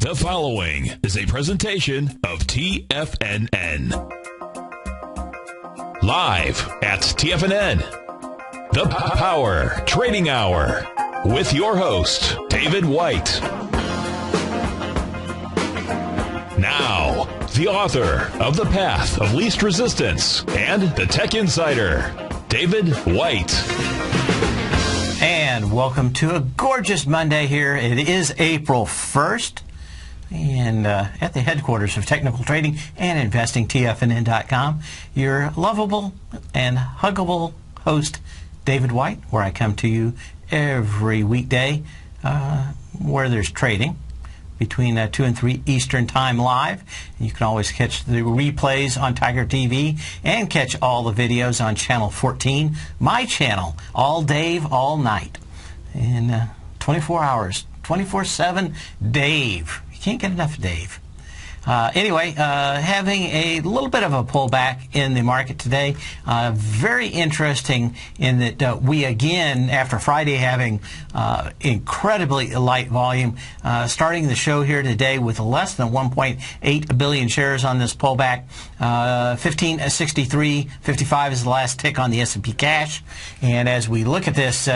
The following is a presentation of TFNN. Live at TFNN, the Power Trading Hour, with your host, David White. Now, the author of The Path of Least Resistance and The Tech Insider, David White. And welcome to a gorgeous Monday here. It is April 1st. And at the headquarters of Technical Trading and Investing, TFNN.com, your lovable and huggable host, David White, where I come to you every weekday where there's trading between 2 and 3 Eastern Time live. You can always catch the replays on Tiger TV and catch all the videos on Channel 14, my channel, all day, all night, in 24 hours, 24/7, Dave. Can't get enough Dave. Anyway, having a little bit of a pullback in the market today. Very interesting in that we again, after Friday having incredibly light volume, starting the show here today with less than 1.8 billion shares on this pullback. 1563.55 is the last tick on the S&P cash. And as we look at this,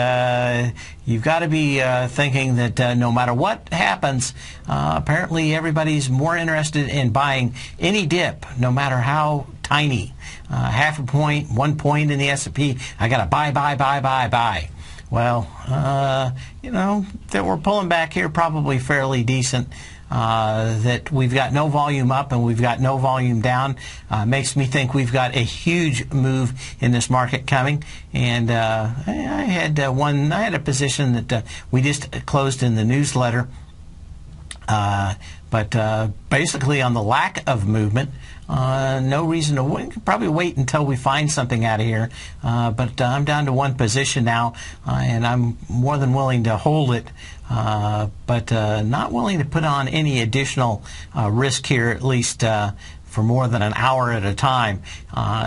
you've got to be thinking that no matter what happens, apparently everybody's more interested in buying any dip, no matter how tiny. Half a point, 1 point in the S&P, I got to buy. Well, you know, that we're pulling back here probably fairly decent. That we've got no volume up and we've got no volume down makes me think we've got a huge move in this market coming. And I had a position that we just closed in the newsletter. But basically on the lack of movement, no reason to probably wait until we find something out of here. But I'm down to one position now, and I'm more than willing to hold it, but not willing to put on any additional risk here, at least for more than an hour at a time.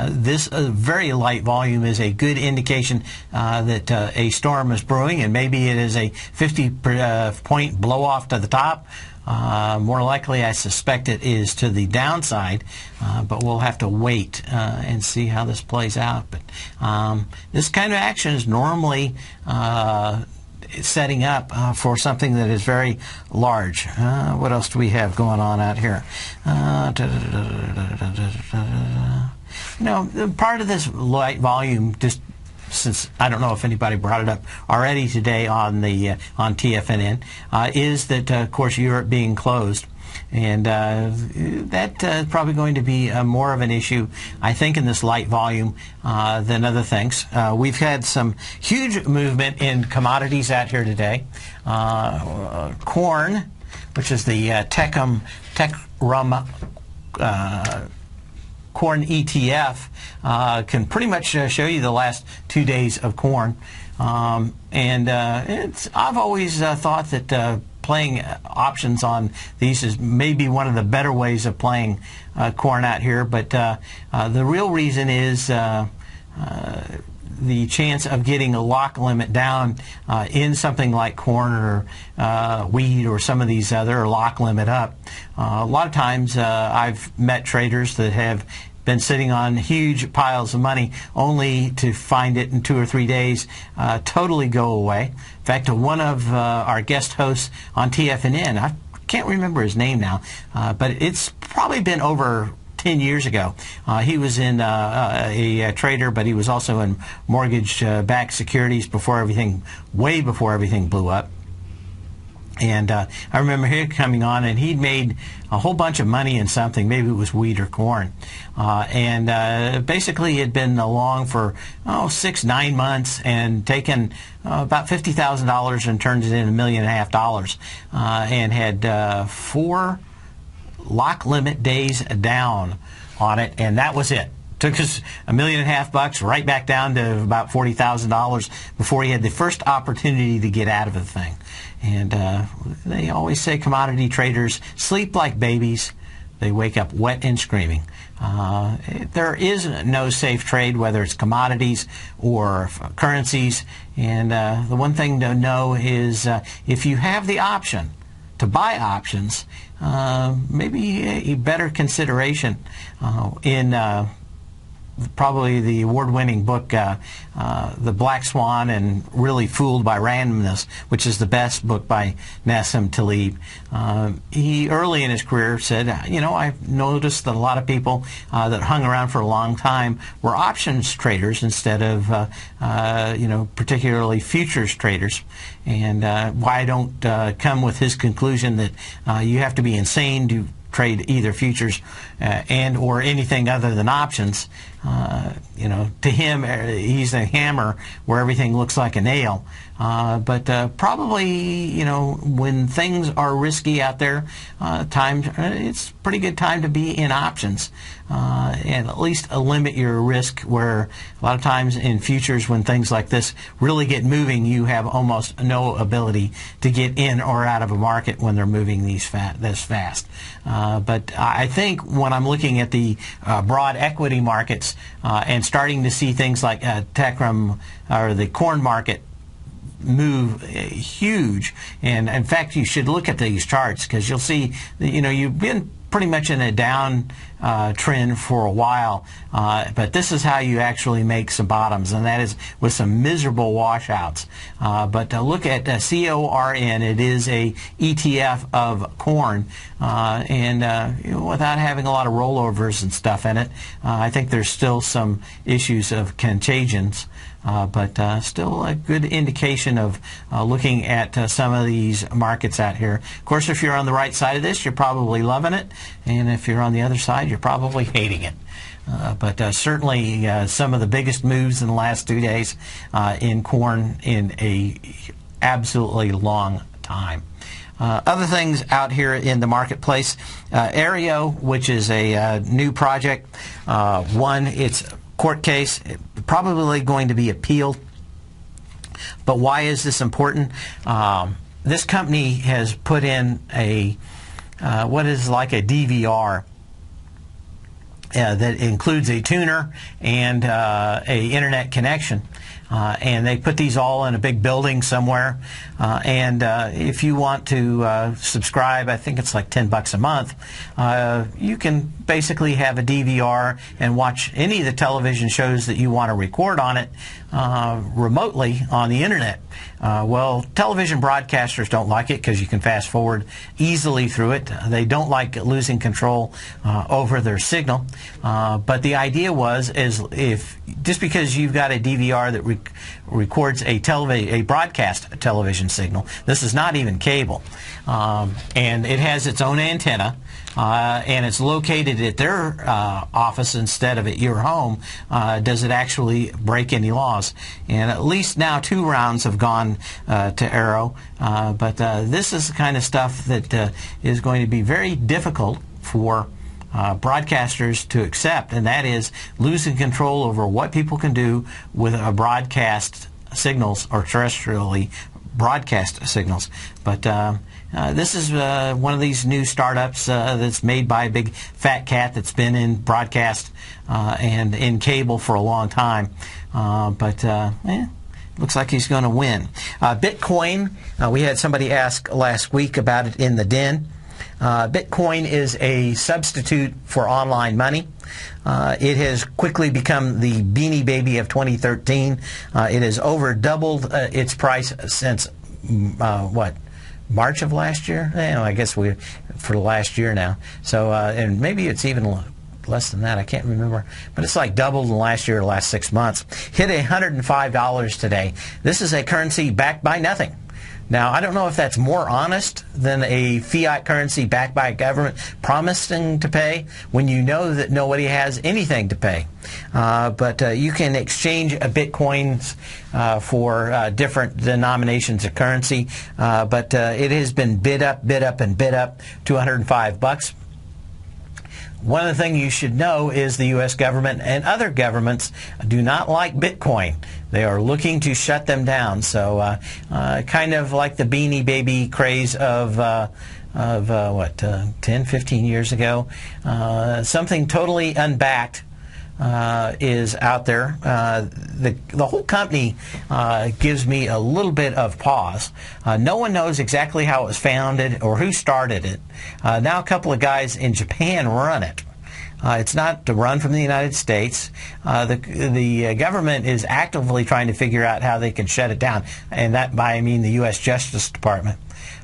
This very light volume is a good indication that a storm is brewing, and maybe it is a 50-point blow-off to the top. More likely, I suspect it is to the downside, but we'll have to wait and see how this plays out. But this kind of action is normally setting up for something that is very large. What else do we have going on out here? You know, part of this light volume, just since I don't know if anybody brought it up already today on the on TFNN, is that of course Europe being closed, and that probably going to be more of an issue, I think, in this light volume than other things. We've had some huge movement in commodities out here today. Corn, which is the Techrum corn ETF, can pretty much show you the last 2 days of corn. I've always thought that playing options on these is maybe one of the better ways of playing corn out here. But the real reason is the chance of getting a lock limit down in something like corn or wheat or some of these other lock limit up. A lot of times I've met traders that have been sitting on huge piles of money only to find it in 2 or 3 days totally go away. In fact, one of our guest hosts on TFNN, I can't remember his name now, but it's probably been over 10 years ago. He was in a trader, but he was also in mortgage-backed securities way before everything blew up. And I remember him coming on, and he'd made a whole bunch of money in something. Maybe it was wheat or corn. Basically, he had been along for 6-9 months and taken about $50,000 and turned it into $1.5 million, and had 4 lock limit days down on it, and that was it. Took us $1.5 million right back down to about $40,000 before he had the first opportunity to get out of the thing. And they always say commodity traders sleep like babies. They wake up wet and screaming. There is no safe trade, whether it's commodities or currencies. And the one thing to know is if you have the option to buy options, maybe a better consideration in probably the award-winning book, The Black Swan and Really Fooled by Randomness, which is the best book by Nassim Taleb. He, early in his career, said, I've noticed that a lot of people that hung around for a long time were options traders instead of, particularly futures traders. And why I don't come with his conclusion that you have to be insane to trade either futures and or anything other than options. To him, he's a hammer where everything looks like a nail. But probably, when things are risky out there, it's a pretty good time to be in options. And at least limit your risk, where a lot of times in futures, when things like this really get moving, you have almost no ability to get in or out of a market when they're moving this fast. But I think when I'm looking at the broad equity markets and starting to see things like Techrum or the corn market move huge, and in fact you should look at these charts, because you'll see that you've been pretty much in a down trend for a while, but this is how you actually make some bottoms, and that is with some miserable washouts. But look at CORN. It is a ETF of corn, and without having a lot of rollovers and stuff in it, I think there's still some issues of contagions. But still a good indication of looking at some of these markets out here. Of course, if you're on the right side of this, you're probably loving it, and if you're on the other side, you're probably hating it. But certainly some of the biggest moves in the last 2 days in corn in a absolutely long time. Other things out here in the marketplace, Aereo, which is a new project, its court case, probably going to be appealed. But why is this important? This company has put in a what is like a DVR that includes a tuner and a internet connection. And they put these all in a big building somewhere. And if you want to subscribe, I think it's like $10 a month, you can basically have a DVR and watch any of the television shows that you want to record on it remotely on the internet. Well, television broadcasters don't like it because you can fast forward easily through it. They don't like losing control over their signal. But the idea is if just because you've got a DVR that records a broadcast television signal, this is not even cable, and it has its own antenna, and it's located at their office instead of at your home, does it actually break any laws? And at least now 2 rounds have gone to Aero, but this is the kind of stuff that is going to be very difficult for broadcasters to accept, and that is losing control over what people can do with broadcast signals or terrestrially broadcast signals. But this is one of these new startups that's made by a big fat cat that's been in broadcast and in cable for a long time. Looks like he's going to win. Bitcoin, we had somebody ask last week about it in the den. Bitcoin is a substitute for online money. It has quickly become the beanie baby of 2013. It has over doubled its price since March of last year? I guess for the last year now. So, and maybe it's even less than that. I can't remember. But it's like doubled in the last year or last 6 months. Hit $105 today. This is a currency backed by nothing. Now, I don't know if that's more honest than a fiat currency backed by a government promising to pay when you know that nobody has anything to pay. But you can exchange Bitcoins for different denominations of currency. But it has been bid up, and bid up to $105. One of the things you should know is the U.S. government and other governments do not like Bitcoin. They are looking to shut them down. So kind of like the Beanie Baby craze of 10, 15 years ago. Something totally unbacked is out there. The whole company gives me a little bit of pause. No one knows exactly how it was founded or who started it. Now a couple of guys in Japan run it. It's not to run from the United States. The government is actively trying to figure out how they can shut it down, and that by I mean the U.S. Justice Department.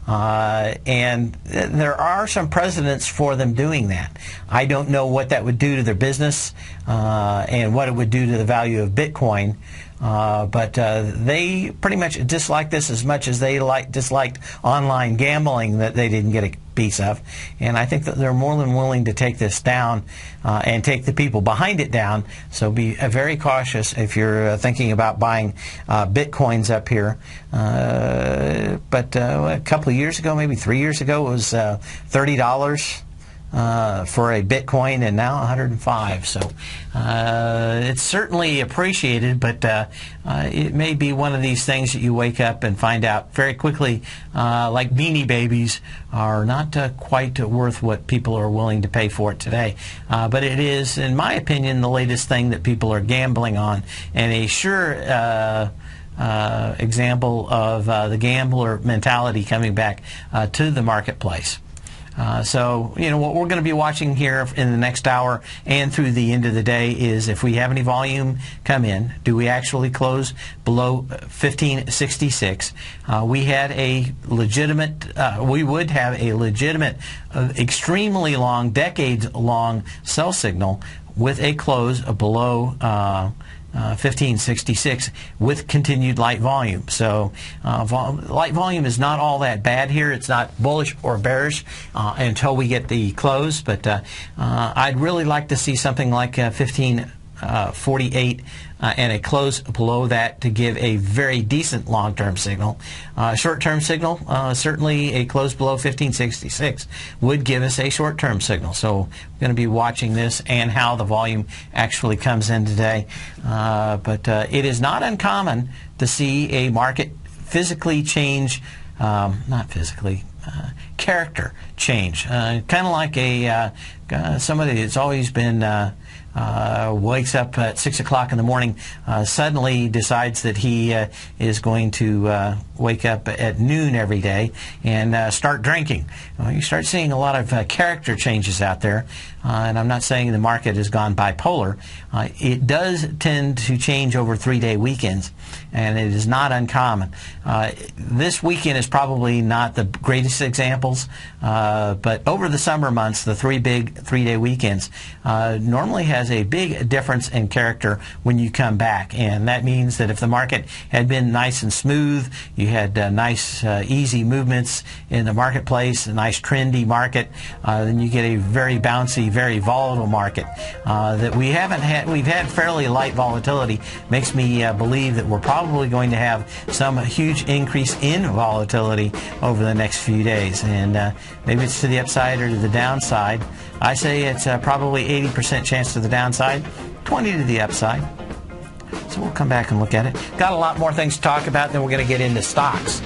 And there are some precedents for them doing that. I don't know what that would do to their business and what it would do to the value of Bitcoin. But they pretty much dislike this as much as they disliked online gambling that they didn't get a piece of. And I think that they're more than willing to take this down and take the people behind it down. So be very cautious if you're thinking about buying Bitcoins up here. But a couple of years ago, maybe 3 years ago, it was $30. For a Bitcoin, and now 105. So it's certainly appreciated, but it may be one of these things that you wake up and find out very quickly, like Beanie Babies are not quite worth what people are willing to pay for it today. But it is, in my opinion, the latest thing that people are gambling on, and a sure example of the gambler mentality coming back to the marketplace. So, what we're going to be watching here in the next hour and through the end of the day is if we have any volume come in, do we actually close below 1566? We had a legitimate, we would have a legitimate, extremely long, decades-long sell signal with a close below 1566 with continued light volume. So light volume is not all that bad here. It's not bullish or bearish until we get the close, but I'd really like to see something like 1548 and a close below that to give a very decent long-term signal. Short-term signal, certainly a close below 1566 would give us a short-term signal. So we're going to be watching this and how the volume actually comes in today. But it is not uncommon to see a market physically change, not physically, character change. Kind of like somebody that's always been wakes up at 6 o'clock in the morning, suddenly decides that he is going to wake up at noon every day and start drinking. You start seeing a lot of character changes out there, and I'm not saying the market has gone bipolar. It does tend to change over 3-day weekends, and it is not uncommon. This weekend is probably not the greatest examples, but over the summer months, the 3 big 3-day weekends normally has a big difference in character when you come back, and that means that if the market had been nice and smooth, you had nice easy movements in the marketplace, a nice trendy market, then you get a very bouncy, very volatile market that we haven't had. We've had fairly light volatility. Makes me believe that we're probably going to have some huge increase in volatility over the next few days, and maybe it's to the upside or to the downside. I say it's probably 80% chance to the downside, 20 to the upside. So we'll come back and look at it. Got a lot more things to talk about, then we're going to get into stocks.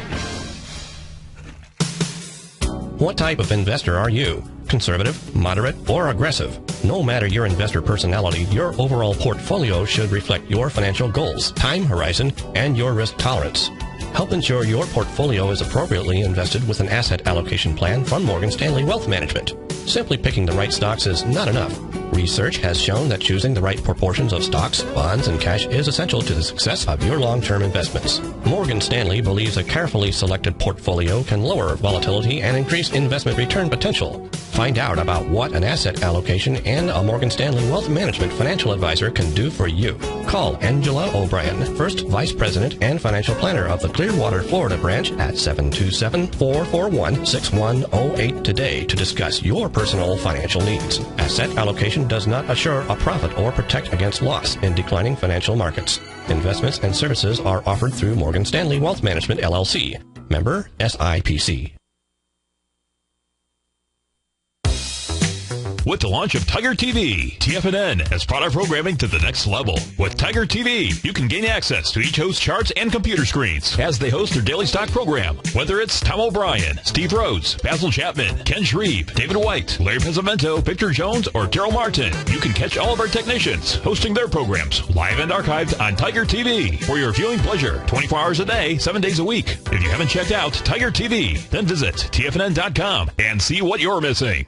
What type of investor are you? Conservative, moderate, or aggressive? No matter your investor personality, your overall portfolio should reflect your financial goals, time horizon, and your risk tolerance. Help ensure your portfolio is appropriately invested with an asset allocation plan from Morgan Stanley Wealth Management. Simply picking the right stocks is not enough. Research has shown that choosing the right proportions of stocks, bonds, and cash is essential to the success of your long-term investments. Morgan Stanley believes a carefully selected portfolio can lower volatility and increase investment return potential. Find out about what an asset allocation and a Morgan Stanley Wealth Management financial advisor can do for you. Call Angela O'Brien, First Vice President and Financial Planner of the Clearwater, Florida branch at 727-441-6108 today to discuss your personal financial needs. Asset allocation does not assure a profit or protect against loss in declining financial markets. Investments and services are offered through Morgan Stanley Wealth Management, LLC. Member SIPC. with the launch of Tiger TV. TFNN has brought our programming to the next level. With Tiger TV, you can gain access to each host's charts and computer screens as they host their daily stock program. Whether it's Tom O'Brien, Steve Rhodes, Basil Chapman, Ken Shreve, David White, Larry Pesavento, Victor Jones, or Daryl Martin, you can catch all of our technicians hosting their programs live and archived on Tiger TV for your viewing pleasure 24 hours a day, 7 days a week. If you haven't checked out Tiger TV, then visit TFNN.com and see what you're missing.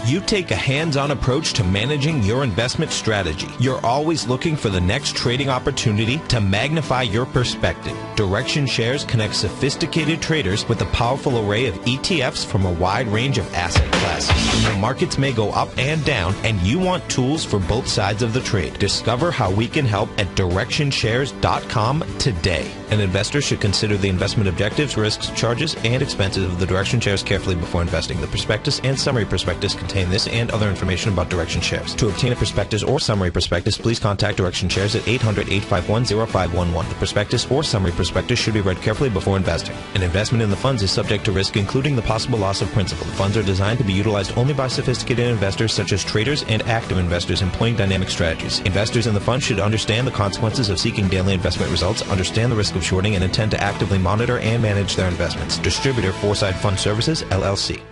You take a hands-on approach to managing your investment strategy. You're always looking for the next trading opportunity to magnify your perspective. Direction Shares connects sophisticated traders with a powerful array of ETFs from a wide range of asset classes. The markets may go up and down, and you want tools for both sides of the trade. Discover how we can help at DirectionShares.com today. An investor should consider the investment objectives, risks, charges, and expenses of the Direction Shares carefully before investing. The prospectus and summary prospectus contain this and other information about Direction Shares. To obtain a prospectus or summary prospectus, please contact Direction Shares at 800-851-0511. The prospectus or summary prospectus should be read carefully before investing. An investment in the funds is subject to risk, including the possible loss of principal. The funds are designed to be utilized only by sophisticated investors such as traders and active investors employing dynamic strategies. Investors in the fund should understand the consequences of seeking daily investment results, understand the risk of shorting, and intend to actively monitor and manage their investments. Distributor Foreside Fund Services, LLC.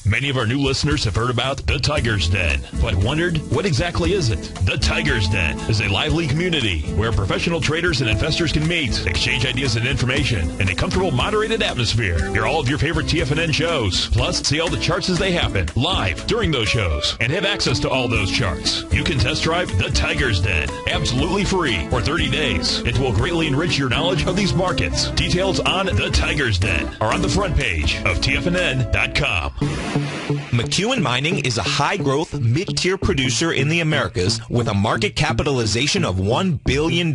Many of our new listeners have heard about the Tiger's Den, but wondered, what exactly is it? The Tiger's Den is a lively community where professional traders and investors can meet, exchange ideas and information in a comfortable, moderated atmosphere. Hear all of your favorite TFNN shows, plus see all the charts as they happen live during those shows, and have access to all those charts. You can test drive the Tiger's Den absolutely free for 30 days. It will greatly enrich your knowledge of these markets. Details on the Tiger's Den are on the front page of TFNN.com. McEwen Mining is a high-growth, mid-tier producer in the Americas with a market capitalization of $1 billion.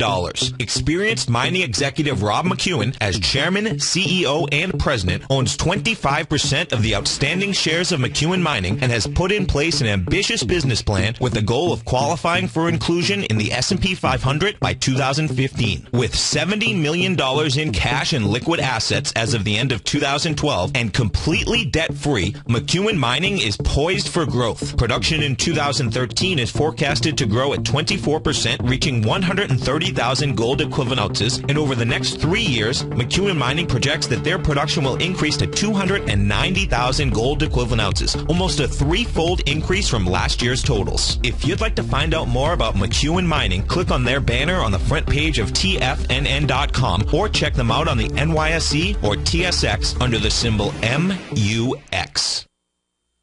Experienced mining executive Rob McEwen, as chairman, CEO, and president, owns 25% of the outstanding shares of McEwen Mining and has put in place an ambitious business plan with the goal of qualifying for inclusion in the S&P 500 by 2015. With $70 million in cash and liquid assets as of the end of 2012 and completely debt-free, McEwen Mining is poised for growth. Production in 2013 is forecasted to grow at 24%, reaching 130,000 gold equivalent ounces, and over the next 3 years, McEwen Mining projects that their production will increase to 290,000 gold equivalent ounces, almost a threefold increase from last year's totals. If you'd like to find out more about McEwen Mining, click on their banner on the front page of TFNN.com or check them out on the NYSE or TSX under the symbol MUX.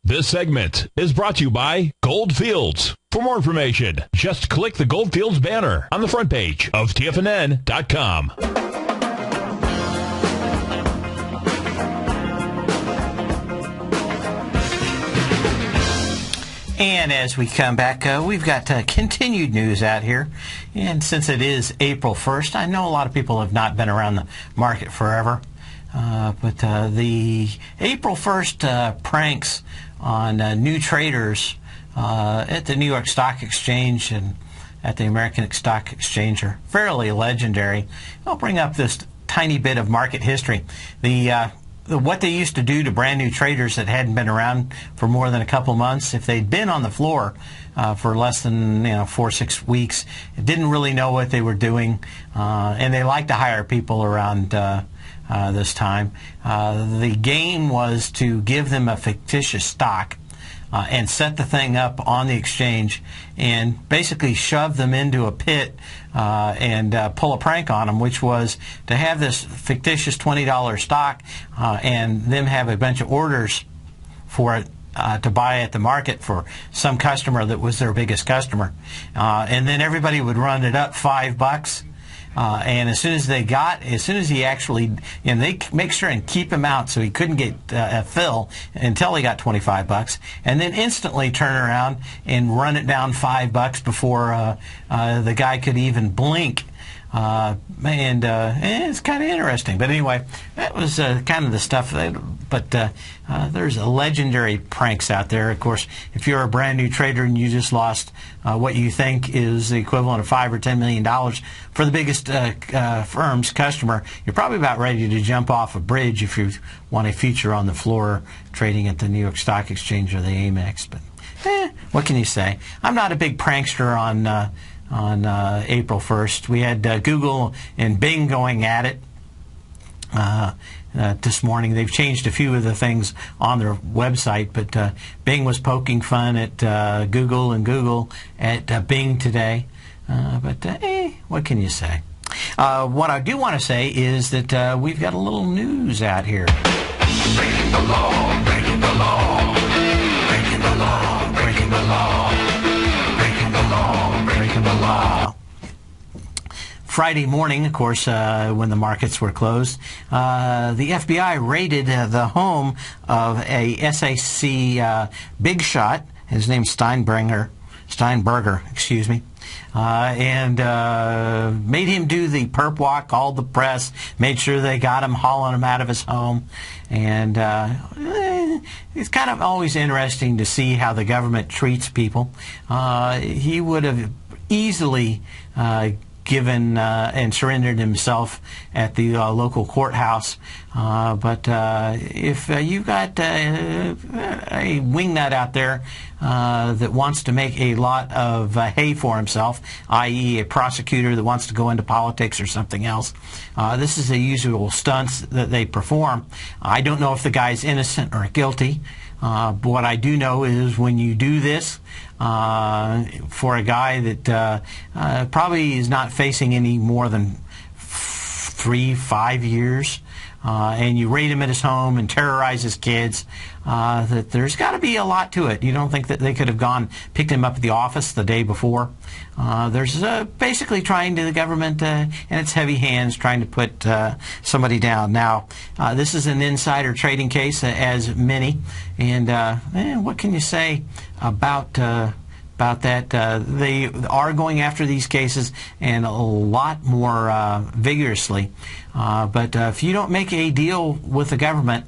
This segment is brought to you by Goldfields. For more information, just click the Goldfields banner on the front page of TFNN.com. And as we come back, we've got continued news out here. And since it is April 1st, I know a lot of people have not been around the market forever. But the April 1st pranks on new traders at the New York Stock Exchange and at the American Stock Exchange are fairly legendary. I'll bring up this tiny bit of market history. What they used to do to brand new traders that hadn't been around for more than a couple months, if they'd been on the floor for less than 4 or 6 weeks, didn't really know what they were doing, and they like to hire people around this time. The game was to give them a fictitious stock and set the thing up on the exchange and basically shove them into a pit and pull a prank on them, which was to have this fictitious $20 stock and them have a bunch of orders for it to buy at the market for some customer that was their biggest customer. And then everybody would run it up $5. And as soon as he actually, they make sure and keep him out so he couldn't get a fill until he got $25, and then instantly turn around and run it down $5 before the guy could even blink. And it's kind of interesting. But anyway, that was kind of the stuff. But there's legendary pranks out there. Of course, if you're a brand new trader and you just lost what you think is the equivalent of $5 or $10 million for the biggest firm's customer, you're probably about ready to jump off a bridge if you want a future on the floor trading at the New York Stock Exchange or the Amex. But what can you say? I'm not a big prankster on April 1st. We had Google and Bing going at it this morning. They've changed a few of the things on their website, but Bing was poking fun at Google and Google at Bing today. What can you say? What I do want to say is that we've got a little news out here. Breaking the law, breaking the law, breaking the law, breaking the law, breaking the law, breaking the law. Friday morning, of course, when the markets were closed, the FBI raided the home of a SAC big shot. His name's Steinberger, and made him do the perp walk, called the press, made sure they got him, hauling him out of his home. And it's kind of always interesting to see how the government treats people. He would have easily given and surrendered himself at the local courthouse. But if you've got a wingnut out there that wants to make a lot of hay for himself, i.e. a prosecutor that wants to go into politics or something else, this is the usual stunts that they perform. I don't know if the guy's innocent or guilty. But what I do know is when you do this for a guy that probably is not facing any more than 3-5 years, and you raid him at his home and terrorize his kids, that there's got to be a lot to it. You don't think that they could have picked him up at the office the day before? There's basically the government and its heavy hands trying to put somebody down. Now, this is an insider trading case, as many, and what can you say about that? They are going after these cases and a lot more vigorously. But if you don't make a deal with the government,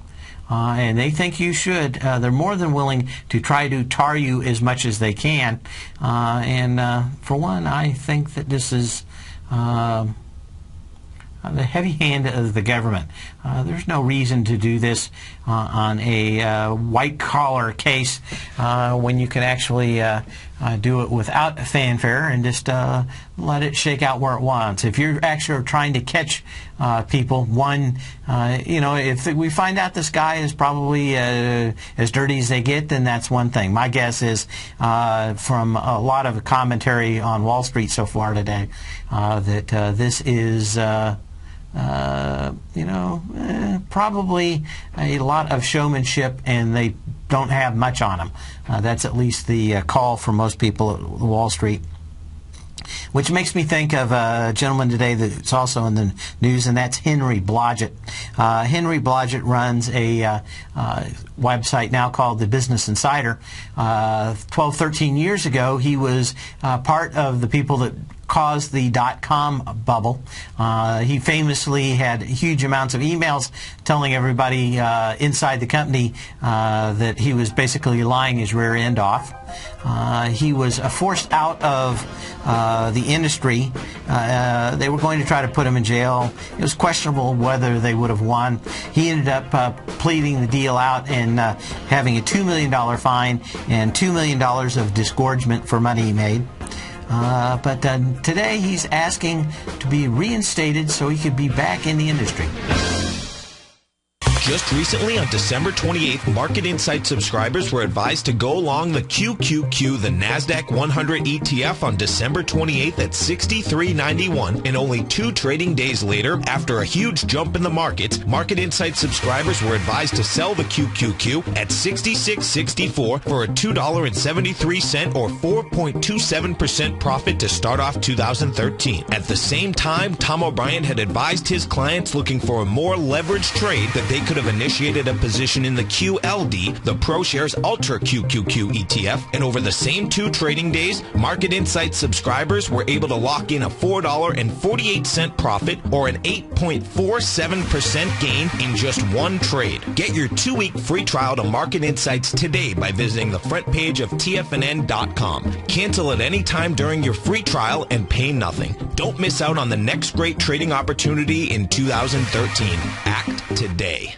and they think you should, they're more than willing to try to tar you as much as they can. And for one, I think that this is the heavy hand of the government. There's no reason to do this on a white-collar case when you can actually do it without fanfare and just let it shake out where it wants. If you're actually trying to catch people, if we find out this guy is probably as dirty as they get, then that's one thing. My guess is, from a lot of commentary on Wall Street so far today, that this is probably a lot of showmanship, and they don't have much on them. That's at least the call for most people at Wall Street. Which makes me think of a gentleman today that's also in the news, and that's Henry Blodgett. Henry Blodgett runs a website now called the Business Insider. 12-13 years ago, he was part of the people that caused the dot-com bubble. He famously had huge amounts of emails telling everybody inside the company that he was basically lying his rear end off. He was forced out of the industry. They were going to try to put him in jail. It was questionable whether they would have won. He ended up pleading the deal out and having a $2 million fine and $2 million of disgorgement for money he made. But today he's asking to be reinstated so he could be back in the industry. Just recently, on December 28th, Market Insight subscribers were advised to go long the QQQ, the NASDAQ 100 ETF, on December 28th at $63.91. And only 2 trading days later, after a huge jump in the market, Market Insight subscribers were advised to sell the QQQ at $66.64 for a $2.73 or 4.27% profit to start off 2013. At the same time, Tom O'Brien had advised his clients looking for a more leveraged trade that they could could have initiated a position in the QLD, the ProShares Ultra QQQ ETF, and over the same 2 trading days, Market Insights subscribers were able to lock in a $4.48 profit or an 8.47% gain in just 1 trade. Get your 2-week free trial to Market Insights today by visiting the front page of TFNN.com. Cancel at any time during your free trial and pay nothing. Don't miss out on the next great trading opportunity in 2013. Act today.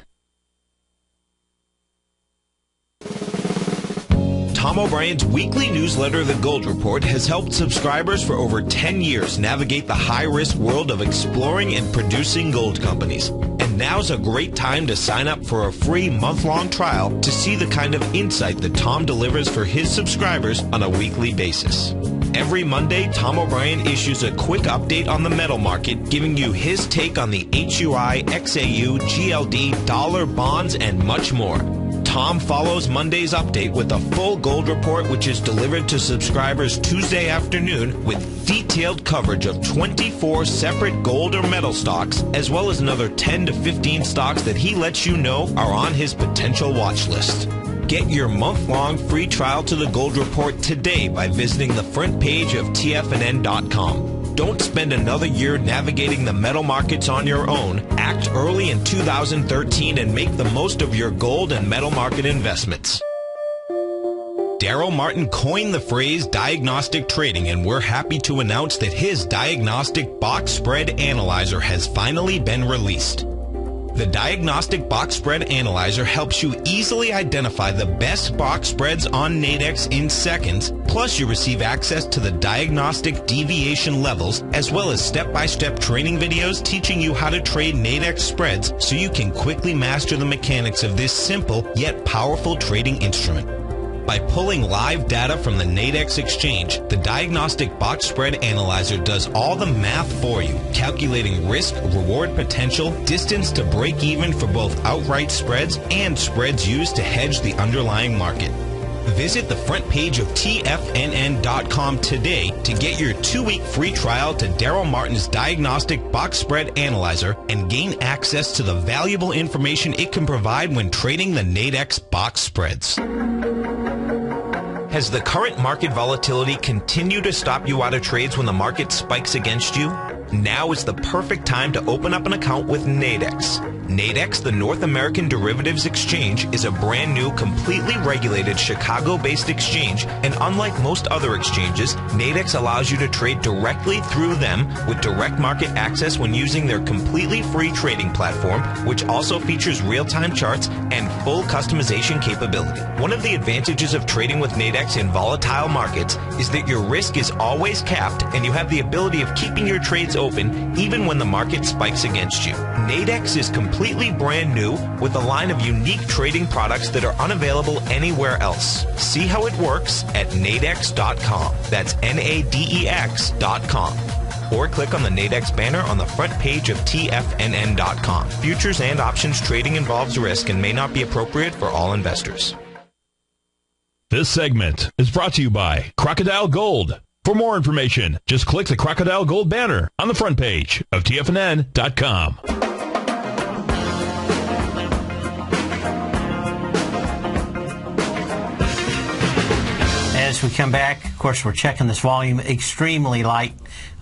Tom O'Brien's weekly newsletter, The Gold Report, has helped subscribers for over 10 years navigate the high-risk world of exploring and producing gold companies. And now's a great time to sign up for a free month-long trial to see the kind of insight that Tom delivers for his subscribers on a weekly basis. Every Monday, Tom O'Brien issues a quick update on the metal market, giving you his take on the HUI, XAU, GLD, dollar, bonds, and much more. Tom follows Monday's update with a full gold report, which is delivered to subscribers Tuesday afternoon with detailed coverage of 24 separate gold or metal stocks, as well as another 10 to 15 stocks that he lets you know are on his potential watch list. Get your month-long free trial to the Gold Report today by visiting the front page of TFNN.com. Don't spend another year navigating the metal markets on your own. Act early in 2013 and make the most of your gold and metal market investments. Daryl Martin coined the phrase diagnostic trading, and we're happy to announce that his diagnostic box spread analyzer has finally been released. The Diagnostic Box Spread Analyzer helps you easily identify the best box spreads on Nadex in seconds, plus you receive access to the diagnostic deviation levels, as well as step-by-step training videos teaching you how to trade Nadex spreads so you can quickly master the mechanics of this simple yet powerful trading instrument. By pulling live data from the Nadex exchange, the Diagnostic Box Spread Analyzer does all the math for you, calculating risk, reward potential, distance to break even for both outright spreads and spreads used to hedge the underlying market. Visit the front page of TFNN.com today to get your 2-week free trial to Daryl Martin's Diagnostic Box Spread Analyzer and gain access to the valuable information it can provide when trading the Nadex box spreads. Has the current market volatility continued to stop you out of trades when the market spikes against you? Now is the perfect time to open up an account with Nadex. Nadex, the North American Derivatives Exchange, is a brand new, completely regulated Chicago-based exchange, and unlike most other exchanges, Nadex allows you to trade directly through them with direct market access when using their completely free trading platform, which also features real-time charts and full customization capability. One of the advantages of trading with Nadex in volatile markets is that your risk is always capped and you have the ability of keeping your trades open even when the market spikes against you. Nadex is completely brand new with a line of unique trading products that are unavailable anywhere else. See how it works at nadex.com. That's NADEX.com. Or click on the Nadex banner on the front page of TFNN.com. Futures and options trading involves risk and may not be appropriate for all investors. This segment is brought to you by Crocodile Gold. For more information, just click the Crocodile Gold banner on the front page of TFNN.com. As we come back, of course, we're checking this volume extremely light.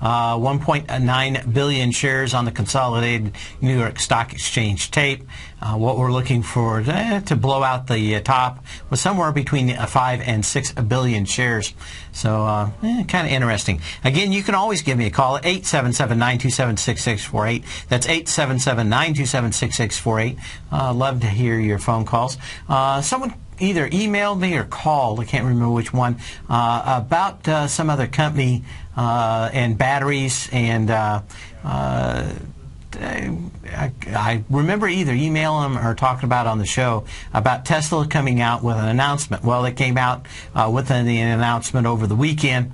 1.9 billion shares on the consolidated New York Stock Exchange tape. What we're looking for to blow out the top was somewhere between 5 and 6 billion shares. So kind of interesting. Again, you can always give me a call at 877-927-6648. That's 877-927-6648. Love to hear your phone calls. Someone either emailed me or called, I can't remember which one, about some other company and batteries, and I remember either emailing them or talking about on the show about Tesla coming out with an announcement. Well, they came out with an announcement over the weekend,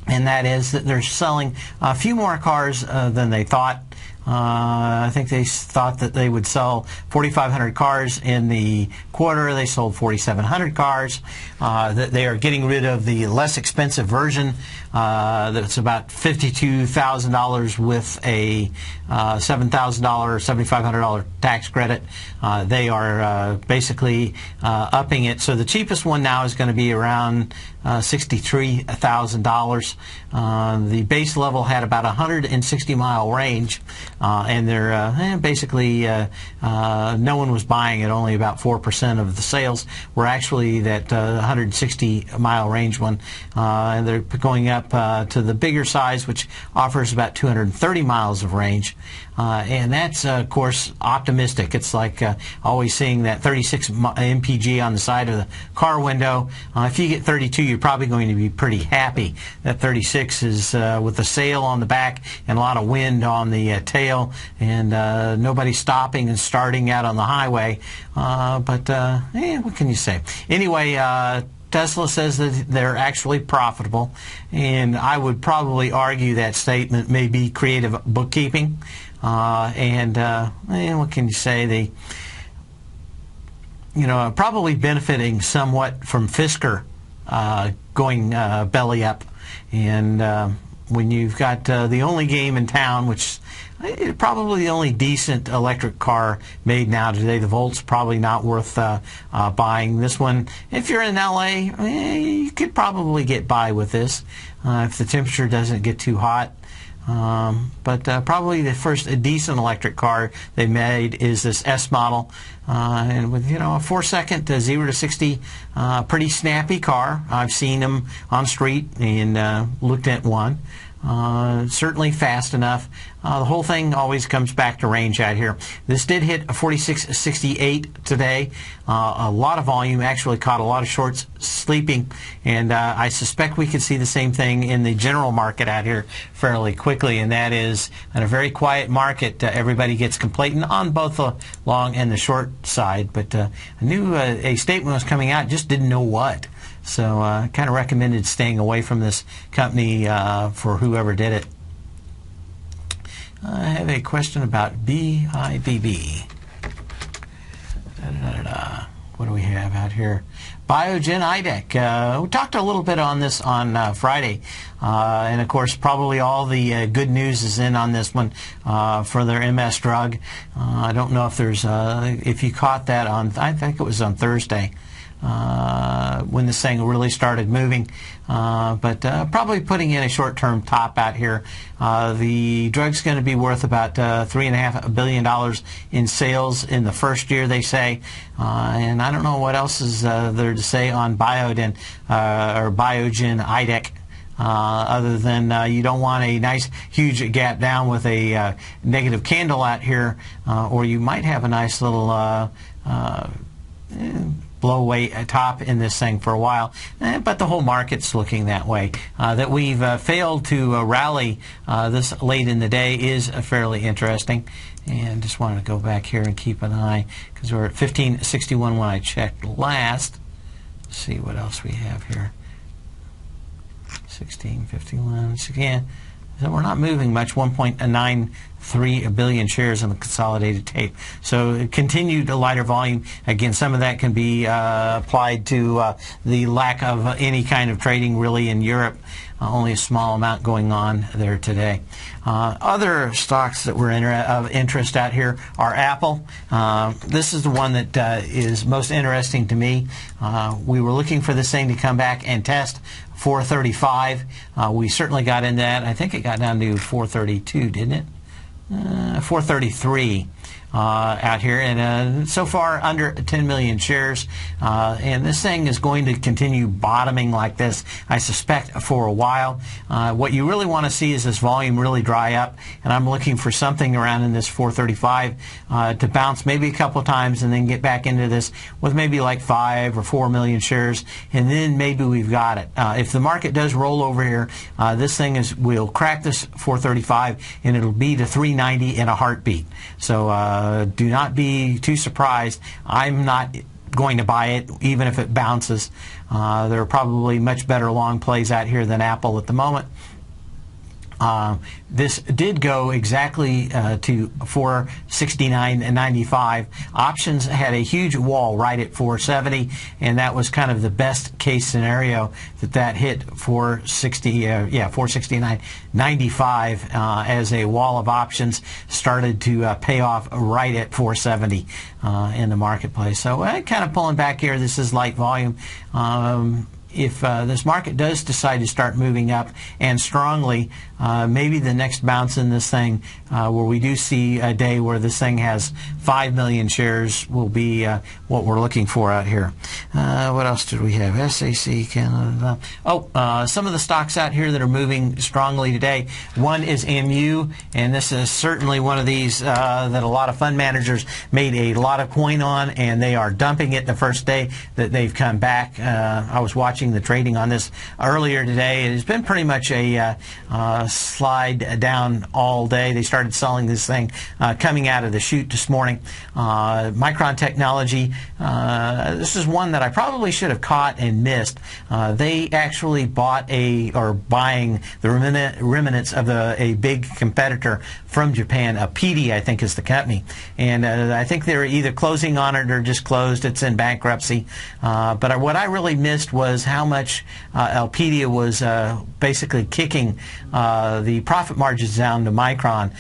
and that is that they're selling a few more cars than they thought. I think they thought that they would sell 4,500 cars in the quarter. They sold 4,700 cars. That they are getting rid of the less expensive version. That's about $52,000 with a $7,000, $7,500 tax credit. They are basically upping it. So the cheapest one now is going to be around $63,000. The base level had about 160-mile range, and they're basically no one was buying it. Only about 4% of the sales were actually that 160-mile range one. And they're going up to the bigger size, which offers about 230 miles of range. And that's, of course, optimistic. It's like always seeing that 36 MPG on the side of the car window. If you get 32, you're probably going to be pretty happy. That 36 is with the sail on the back and a lot of wind on the tail, and nobody stopping and starting out on the highway. But what can you say? Anyway, Tesla says that they're actually profitable, and I would probably argue that statement may be creative bookkeeping. What can you say? They, probably benefiting somewhat from Fisker going belly up, and when you've got the only game in town, which is probably the only decent electric car made now today. The Volt's probably not worth buying. This one, if you're in LA, you could probably get by with this if the temperature doesn't get too hot. But probably the first decent electric car they made is this S model, and with a 4-second 0 to 60, pretty snappy car. I've seen them on street and looked at one. Certainly fast enough. The whole thing always comes back to range out here. This did hit a 46.68 today. A lot of volume, actually caught a lot of shorts sleeping, and I suspect we could see the same thing in the general market out here fairly quickly, and that is in a very quiet market. Everybody gets complacent on both the long and the short side, but I knew a statement was coming out, just didn't know what. So I kind of recommended staying away from this company for whoever did it. I have a question about BIBB. What do we have out here? Biogen IDEC. We talked a little bit on this on Friday. And, of course, probably all the good news is in on this one for their MS drug. I don't know if there's if you caught that on, I think it was on Thursday. When this thing really started moving, but probably putting in a short-term top out here. The drug's going to be worth about $3.5 billion in sales in the first year, they say, and I don't know what else is there to say on Biogen or Biogen IDEC. Other than you don't want a nice huge gap down with a negative candle out here, or you might have a nice little blow away top in this thing for a while, but the whole market's looking that way. That we've failed to rally this late in the day is fairly interesting, and just wanted to go back here and keep an eye because we're at 1561 when I checked last. Let's see what else we have here. 1651 again. So we're not moving much. 1.93 billion shares on the consolidated tape. So continued lighter volume. Again, some of that can be applied to the lack of any kind of trading really in Europe. Only a small amount going on there today. Other stocks that were of interest out here are Apple. This is the one that is most interesting to me. We were looking for this thing to come back and test 435. We certainly got in that. I think it got down to 432, didn't it? 433 out here, and so far under 10 million shares, and this thing is going to continue bottoming like this, I suspect, for a while. What you really want to see is this volume really dry up, and I'm looking for something around in this 435 to bounce maybe a couple times and then get back into this with maybe like 5 or 4 million shares, and then maybe we've got it. If the market does roll over here, this thing will crack this 435 and it'll be to 390 in a heartbeat. So do not be too surprised. I'm not going to buy it even if it bounces. There are probably much better long plays out here than Apple at the moment. This did go exactly to 469.95. Options had a huge wall right at 470, and that was kind of the best case scenario that hit 469.95 as a wall of options started to pay off right at 470 in the marketplace. So kind of pulling back here. This is light volume. If this market does decide to start moving up and strongly, maybe the next bounce in this thing, where we do see a day where this thing has 5 million shares, will be what we're looking for out here. What else did we have? SAC, Canada. Some of the stocks out here that are moving strongly today. One is MU, and this is certainly one of these that a lot of fund managers made a lot of coin on, and they are dumping it the first day that they've come back. I was watching the trading on this earlier today. It has been pretty much a slide down all day. They started selling this thing coming out of the chute this morning. Micron Technology, this is one that I probably should have caught and missed. They actually buying the remnants of a big competitor from Japan. PD, I think, is the company. And I think they're either closing on it or just closed. It's in bankruptcy. But what I really missed was how much Elpedia was basically kicking the profit margins down to Micron.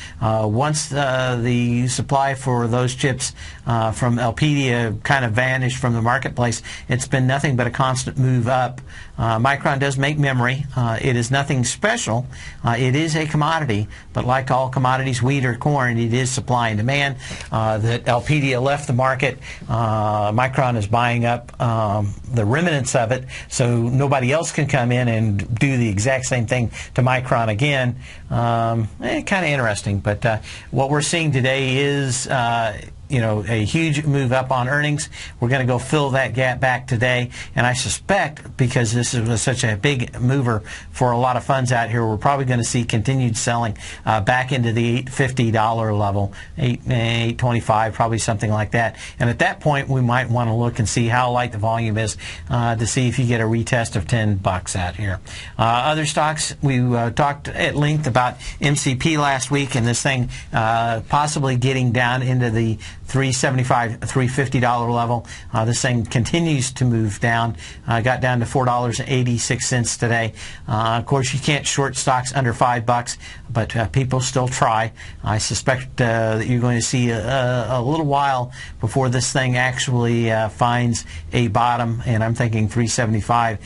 Once the supply for those chips from Elpedia kind of vanished from the marketplace, it's been nothing but a constant move up. Micron does make memory. It is nothing special. It is a commodity, but like all commodities, wheat or corn, it is supply and demand. That Elpedia left the market. Micron is buying up the remnants of it, so nobody else can come in and do the exact same thing to Micron again. Kind of interesting, but what we're seeing today is a huge move up on earnings. We're going to go fill that gap back today, and I suspect because this was such a big mover for a lot of funds out here, we're probably going to see continued selling back into the $850 level, $825, probably something like that. And at that point, we might want to look and see how light the volume is to see if you get a retest of $10 out here. Other stocks, we talked at length about MCP last week, and this thing possibly getting down into the $375, $350 level. This thing continues to move down. Got down to $4.86 today. Of course, you can't short stocks under $5, but people still try. I suspect that you're going to see a little while before this thing actually finds a bottom, and I'm thinking $375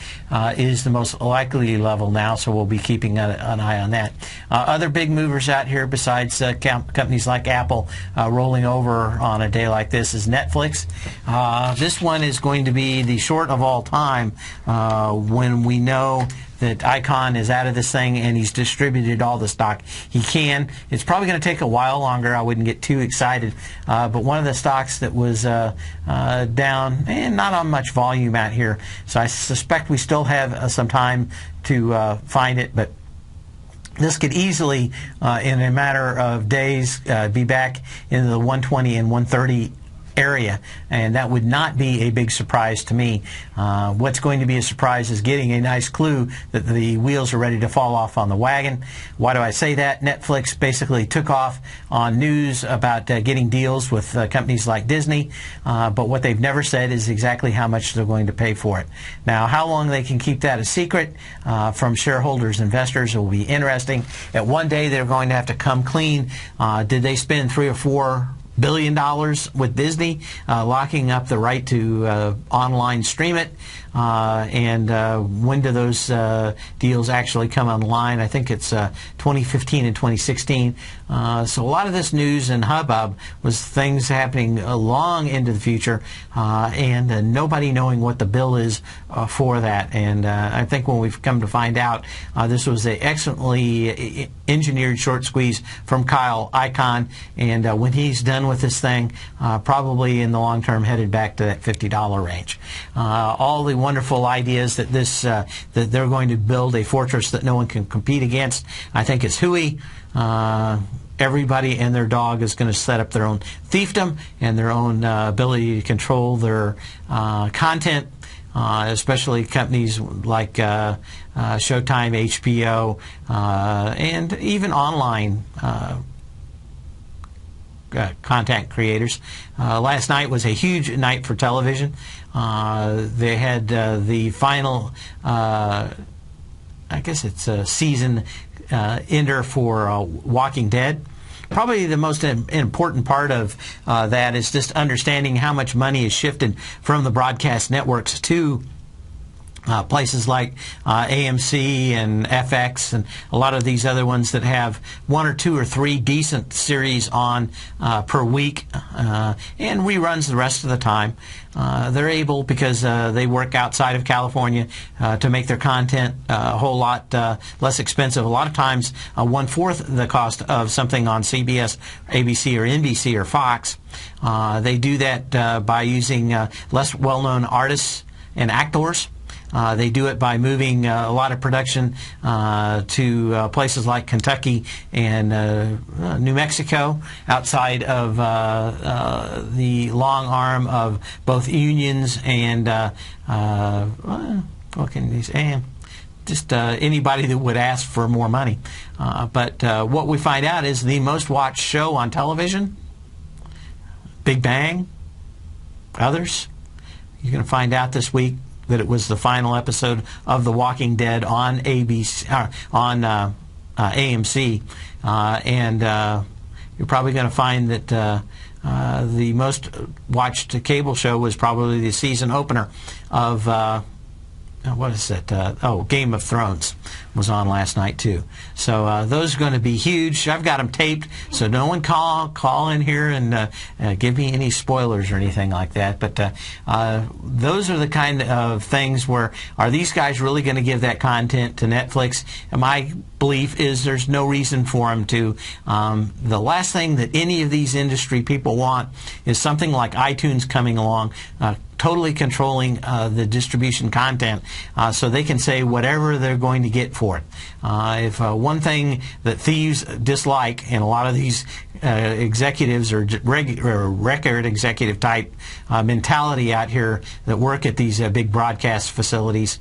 is the most likely level now, so we'll be keeping an eye on that. Other big movers out here besides companies like Apple rolling over on a day like this is Netflix. This one is going to be the short of all time when we know that Icon is out of this thing and he's distributed all the stock he can. It's probably going to take a while longer. I wouldn't get too excited. But one of the stocks that was down and not on much volume out here. So I suspect we still have some time to find it. But this could easily, in a matter of days, be back in the 120 and 130 area, and that would not be a big surprise to me. What's going to be a surprise is getting a nice clue that the wheels are ready to fall off on the wagon. Why do I say that? Netflix basically took off on news about getting deals with companies like Disney, but what they've never said is exactly how much they're going to pay for it. Now, how long they can keep that a secret from shareholders, investors, will be interesting. At one day, they're going to have to come clean. Did they spend $3 or $4 billion with Disney, locking up the right to online stream it? And when do those deals actually come online? I think it's 2015 and 2016. So a lot of this news and hubbub was things happening long into the future, and nobody knowing what the bill is for that. And I think when we've come to find out, this was an excellently engineered short squeeze from Kyle Icahn, and when he's done with this thing, probably in the long term headed back to that $50 range. All the wonderful ideas that that they're going to build a fortress that no one can compete against, I think it's hooey. Everybody and their dog is going to set up their own fiefdom and their own ability to control their content. especially companies like Showtime, HBO, and even online content creators. Last night was a huge night for television. They had the final, I guess it's a season ender for Walking Dead. Probably the most important part of that is just understanding how much money is shifted from the broadcast networks to places like AMC and FX and a lot of these other ones that have 1 or 2 or 3 decent series on per week and reruns the rest of the time. They're able, because they work outside of California, to make their content a whole lot less expensive. A lot of times 1/4 the cost of something on CBS, ABC, or NBC, or Fox. They do that by using less well-known artists and actors. They do it by moving a lot of production to places like Kentucky and New Mexico, outside of the long arm of both unions and what can you say? Just anybody that would ask for more money. But what we find out is the most watched show on television, Big Bang, others. You're going to find out this week that it was the final episode of The Walking Dead on ABC, on AMC, and you're probably going to find that the most watched cable show was probably the season opener of what is it? Game of Thrones was on last night too. So those are going to be huge. I've got them taped, so no one call in here and give me any spoilers or anything like that. But those are the kind of things where, are these guys really going to give that content to Netflix? And my belief is there's no reason for them to. The last thing that any of these industry people want is something like iTunes coming along, totally controlling the distribution content, so they can say whatever they're going to get for it. If one thing that thieves dislike, and a lot of these executives or record executive type mentality out here that work at these big broadcast facilities,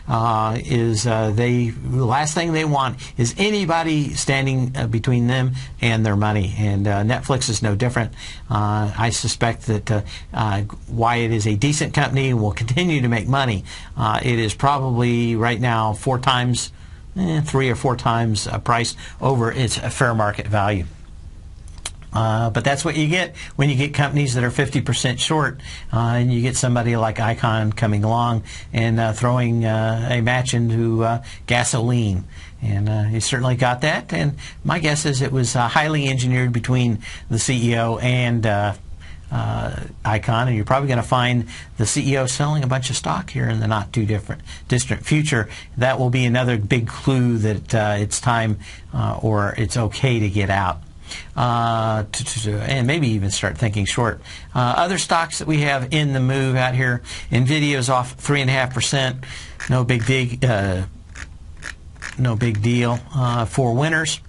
is the last thing they want is anybody standing between them and their money. And Netflix is no different. I suspect that why it is a decent company and will continue to make money, it is probably right now 3 or 4 times priced over its fair market value. But that's what you get when you get companies that are 50% short, and you get somebody like Icon coming along and throwing a match into gasoline. And he certainly got that. And my guess is it was highly engineered between the CEO and Icon, and you're probably going to find the CEO selling a bunch of stock here in the not too distant future. That will be another big clue that it's time or it's okay to get out. And maybe even start thinking short. Other stocks that we have in the move out here, NVIDIA's off 3.5%. No big deal for winners.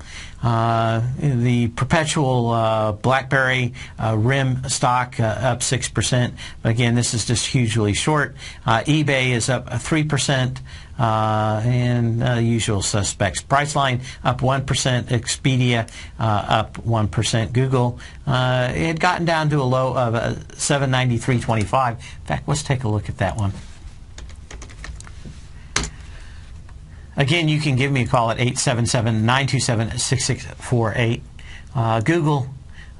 The perpetual BlackBerry RIM stock up 6%. But again, this is just hugely short. eBay is up 3%. And usual suspects. Priceline up 1%. Expedia up 1%. Google it had gotten down to a low of 793.25. In fact, let's take a look at that one. Again, you can give me a call at 877-927-6648. Google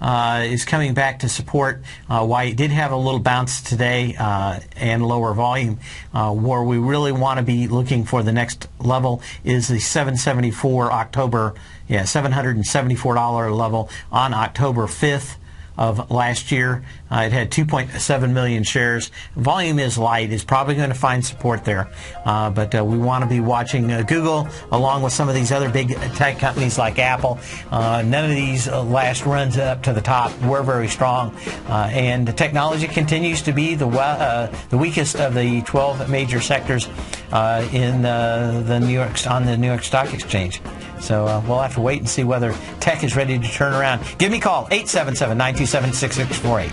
is coming back to support. Why it did have a little bounce today and lower volume. Where we really want to be looking for the next level is the $774 level on October 5th of last year. It had 2.7 million shares. Volume is light. It's probably going to find support there. But we want to be watching Google along with some of these other big tech companies like Apple. None of these last runs up to the top. We're very strong. And the technology continues to be the weakest of the 12 major sectors in the New York Stock Exchange. So we'll have to wait and see whether tech is ready to turn around. Give me a call, 877-927-6648.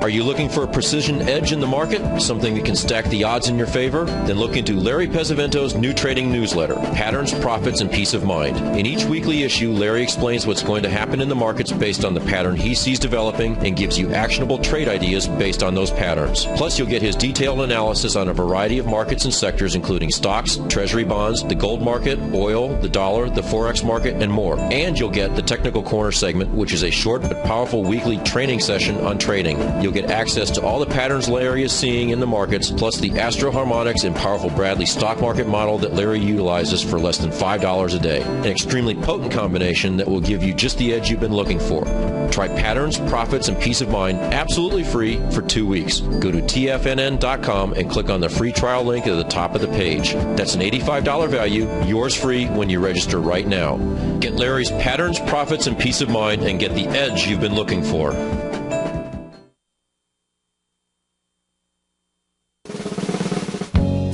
Are you looking for a precision edge in the market? Something that can stack the odds in your favor? Then look into Larry Pesavento's new trading newsletter, Patterns, Profits, and Peace of Mind. In each weekly issue, Larry explains what's going to happen in the markets based on the pattern he sees developing and gives you actionable trade ideas based on those patterns. Plus, you'll get his detailed analysis on a variety of markets and sectors, including stocks, treasury bonds, the gold market, oil, the dollar, the forex market, and more. And you'll get the Technical Corner segment, which is a short but powerful weekly training session on trading. You'll get access to all the patterns Larry is seeing in the markets, plus the Astro Harmonics and powerful Bradley stock market model that Larry utilizes for less than $5 a day. An extremely potent combination that will give you just the edge you've been looking for. Try Patterns, Profits, and Peace of Mind absolutely free for 2 weeks. Go to tfnn.com and click on the free trial link at the top of the page. That's an $85 value, yours free when you register right now. Get Larry's Patterns, Profits, and Peace of Mind and get the edge you've been looking for.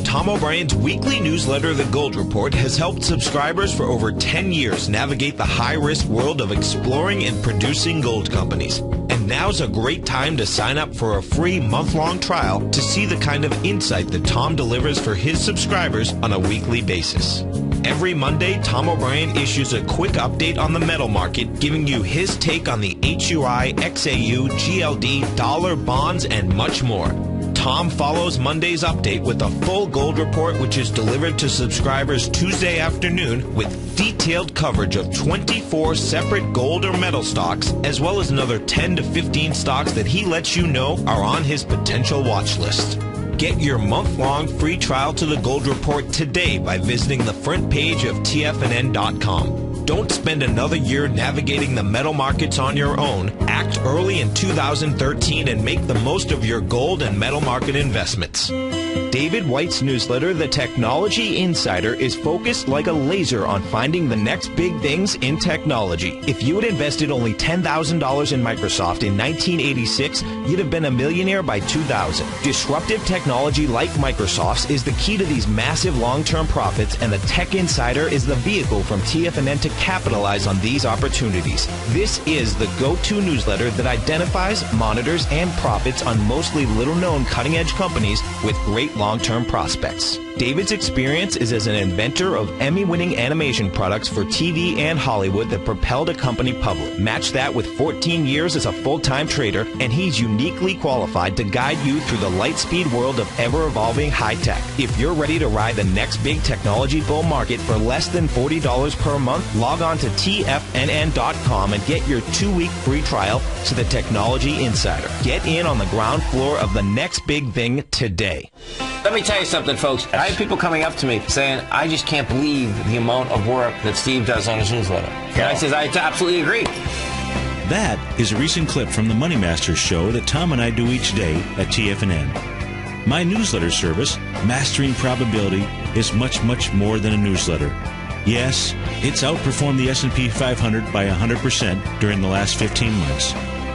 Tom O'Brien's weekly newsletter, The Gold Report, has helped subscribers for over 10 years navigate the high-risk world of exploring and producing gold companies. And now's a great time to sign up for a free month-long trial to see the kind of insight that Tom delivers for his subscribers on a weekly basis. Every Monday, Tom O'Brien issues a quick update on the metal market, giving you his take on the HUI, XAU, GLD, dollar, bonds, and much more. Tom follows Monday's update with a full gold report, which is delivered to subscribers Tuesday afternoon with detailed coverage of 24 separate gold or metal stocks, as well as another 10 to 15 stocks that he lets you know are on his potential watch list. Get your month-long free trial to the Gold Report today by visiting the front page of tfnn.com. Don't spend another year navigating the metal markets on your own. Act early in 2013 and make the most of your gold and metal market investments. David White's newsletter, The Technology Insider, is focused like a laser on finding the next big things in technology. If you had invested only $10,000 in Microsoft in 1986, you'd have been a millionaire by 2000. Disruptive technology like Microsoft's is the key to these massive long-term profits, and the Tech Insider is the vehicle from TFNN to capitalize on these opportunities. This is the go-to newsletter that identifies, monitors, and profits on mostly little-known cutting-edge companies with great long-term prospects. David's experience is as an inventor of Emmy-winning animation products for TV and Hollywood that propelled a company public. Match that with 14 years as a full-time trader, and he's uniquely qualified to guide you through the light-speed world of ever-evolving high-tech. If you're ready to ride the next big technology bull market for less than $40 per month, log on to tfnn.com and get your 2-week free trial to the Technology Insider. Get in on the ground floor of the next big thing today. Let me tell you something, folks. I have people coming up to me saying, I just can't believe the amount of work that Steve does on his newsletter. And I says, I absolutely agree. That is a recent clip from the Money Masters show that Tom and I do each day at TFNN. My newsletter service, Mastering Probability, is much, much more than a newsletter. Yes, it's outperformed the S&P 500 by 100% during the last 15 months.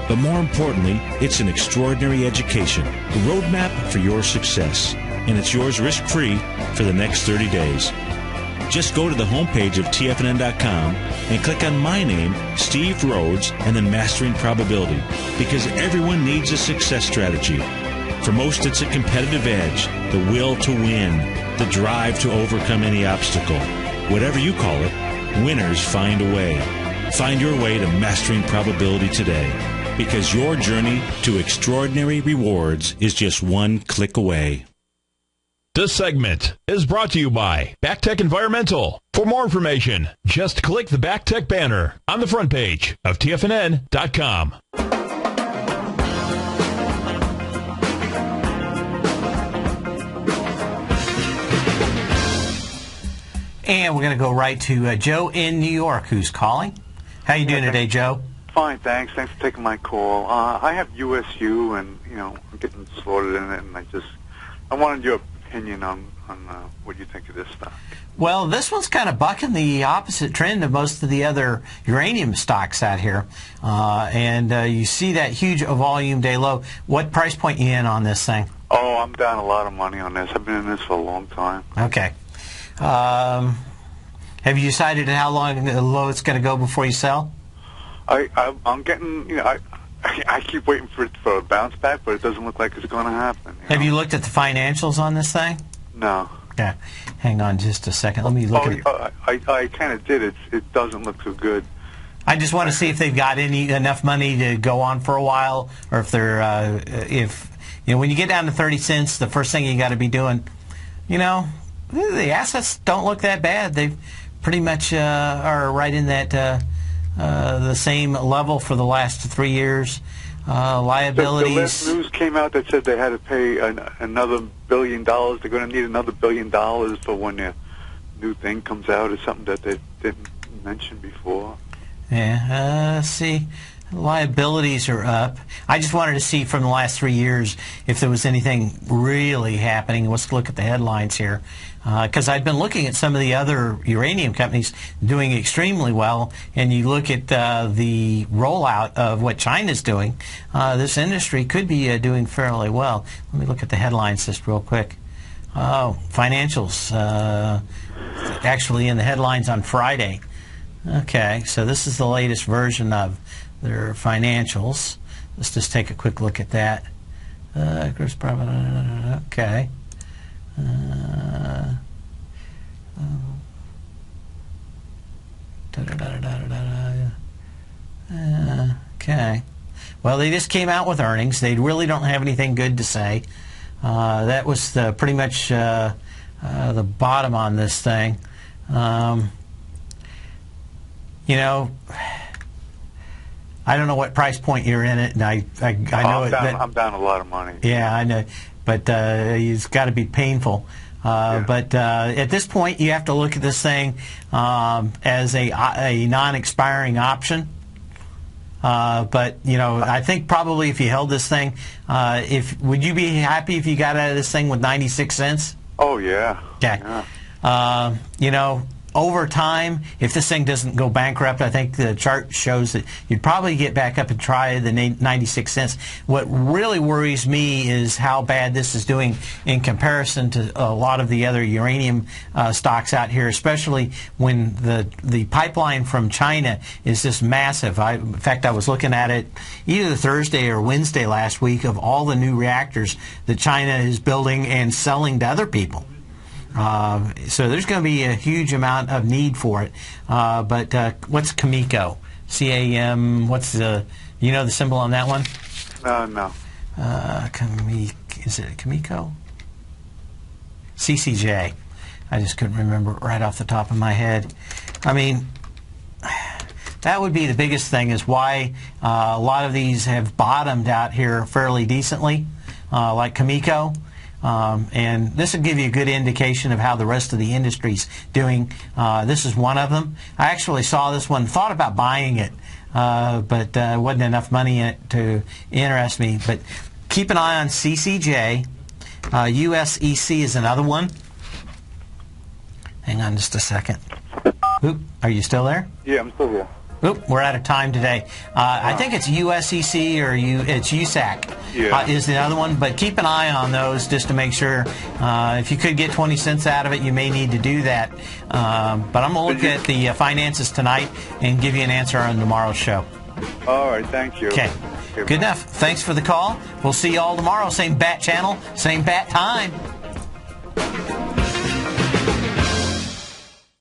But more importantly, it's an extraordinary education, a roadmap for your success. And it's yours risk-free for the next 30 days. Just go to the homepage of tfnn.com and click on my name, Steve Rhodes, and then Mastering Probability, because everyone needs a success strategy. For most, it's a competitive edge, the will to win, the drive to overcome any obstacle. Whatever you call it, winners find a way. Find your way to Mastering Probability today, because your journey to extraordinary rewards is just one click away. This segment is brought to you by BackTech Environmental. For more information, just click the BackTech banner on the front page of TFNN.com. And we're going to go right to Joe in New York, who's calling. How you doing today, Joe? Fine, thanks. Thanks for taking my call. I have USU, and I'm getting slaughtered in it, and I wanted your opinion on what you think of this stock. Well, this one's kind of bucking the opposite trend of most of the other uranium stocks out here, and you see that huge volume day low. What price point you in on this thing? Oh, I'm down a lot of money on this. I've been in this for a long time. Okay. Have you decided how long low it's going to go before you sell? I'm getting, I keep waiting for a bounce back, but it doesn't look like it's going to happen. Have you looked at the financials on this thing? No. Yeah. Hang on just a second. Let me look at it. I kind of did. It doesn't look so good. I just want to see if they've got enough money to go on for a while, or if they're when you get down to 30 cents, the first thing you got to be doing, the assets don't look that bad. They pretty much are right in that the same level for the last 3 years. Liabilities. The last news came out that said they had to pay another $1 billion. They're going to need another $1 billion for when their new thing comes out, or something that they didn't mention before. Yeah, see, liabilities are up. I just wanted to see from the last 3 years if there was anything really happening. Let's look at the headlines here. Because I've been looking at some of the other uranium companies doing extremely well, and you look at the rollout of what China's doing, this industry could be doing fairly well. Let me look at the headlines just real quick. Oh, financials, actually in the headlines on Friday. Okay, so this is the latest version of their financials. Let's just take a quick look at that. Gross profit, okay. Okay. Well, they just came out with earnings. They really don't have anything good to say. That was pretty much the bottom on this thing. I don't know what price point you're in it, and I know I'm down a lot of money. Yeah, I know, but it's got to be painful. But at this point, you have to look at this thing as a non-expiring option. But I think probably if you held this thing, would you be happy if you got out of this thing with 96 cents? Oh yeah. Okay. Yeah. Over time, if this thing doesn't go bankrupt, I think the chart shows that you'd probably get back up and try the 96 cents. What really worries me is how bad this is doing in comparison to a lot of the other uranium stocks out here, especially when the pipeline from China is just massive. In fact, I was looking at it either Thursday or Wednesday last week of all the new reactors that China is building and selling to other people. So there's going to be a huge amount of need for it. But what's Cameco? C-A-M, what's the symbol on that one? No. Is it Cameco? CCJ. I just couldn't remember it right off the top of my head. I mean, that would be the biggest thing, is why a lot of these have bottomed out here fairly decently, like Cameco. And this will give you a good indication of how the rest of the industry's doing. This is one of them. I actually saw this one, thought about buying it, but wasn't enough money in it to interest me. But keep an eye on CCJ. USEC is another one. Hang on just a second. Oop, are you still there? Yeah, I'm still here. Oop, we're out of time today. I think it's USEC or it's USAC is the other one, but keep an eye on those just to make sure. If you could get 20 cents out of it, you may need to do that. But I'm going to look at the finances tonight and give you an answer on tomorrow's show. All right, thank you. Okay, good enough. Thanks for the call. We'll see you all tomorrow. Same bat channel, same bat time.